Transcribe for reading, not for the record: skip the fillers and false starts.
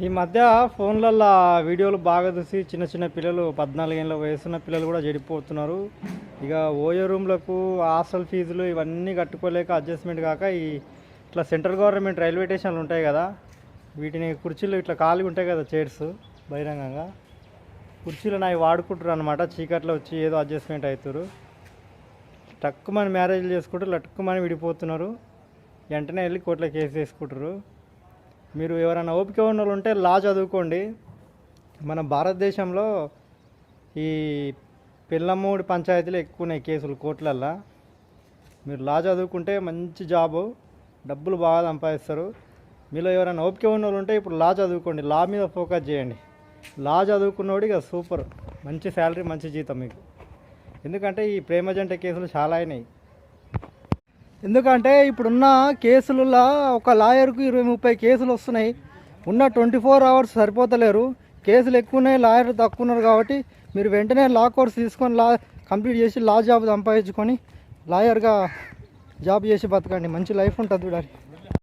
ఈ మధ్య ఫోన్లల్లో వీడియోలు బాగా చూసి చిన్న చిన్న పిల్లలు 14 ఏళ్ళ వయసున్న పిల్లలు కూడా చెడిపోతున్నారు. ఇక ఓయో రూమ్లకు హాస్టల్ ఫీజులు ఇవన్నీ కట్టుకోలేక అడ్జస్ట్మెంట్ కాక ఇట్లా సెంట్రల్ గవర్నమెంట్ రైల్వే స్టేషన్లు ఉంటాయి కదా, వీటిని కుర్చీలు ఇట్లా ఖాళీగా ఉంటాయి కదా చైర్స్, బహిరంగంగా కుర్చీలను అవి వాడుకుంటారు అనమాట. చీకట్లో వచ్చి ఏదో అడ్జస్ట్మెంట్ అవుతారు. టక్కుమని మ్యారేజ్లు చేసుకుంటారు, లట్టుకుమని విడిపోతున్నారు. వెంటనే వెళ్ళి కోర్టులో కేసు వేసుకుంటారు. మీరు ఎవరైనా ఓపిక ఉన్న వాళ్ళు ఉంటే లా చదువుకోండి. మన భారతదేశంలో ఈ పిల్లమూడి పంచాయతీలు ఎక్కువ ఉన్నాయి కేసులు కోర్టులల్లో. మీరు లా చదువుకుంటే మంచి జాబు, డబ్బులు బాగా సంపాదిస్తారు. మీలో ఎవరైనా ఓపిక ఉన్న వాళ్ళు ఉంటే ఇప్పుడు లా చదువుకోండి, లా మీద ఫోకస్ చేయండి. లా చదువుకున్నోడు ఇక సూపర్, మంచి శాలరీ, మంచి జీతం మీకు. ఎందుకంటే ఈ ప్రేమ జంట కేసులు చాలా అయినాయి. ఎందుకంటే ఇప్పుడున్న కేసులలో ఒక లాయర్కు 20-30 కేసులు వస్తున్నాయి. ఉన్న 24 అవర్స్ సరిపోతలేరు, కేసులు ఎక్కువ ఉన్నాయి, లాయర్ తక్కువ ఉన్నారు. కాబట్టి మీరు వెంటనే లా కోర్స్ తీసుకొని లా కంప్లీట్ చేసి లా జాబ్ సంపాదించుకొని లాయర్గా జాబ్ చేసి బతకండి, మంచి లైఫ్ ఉంటుంది చూడాలి.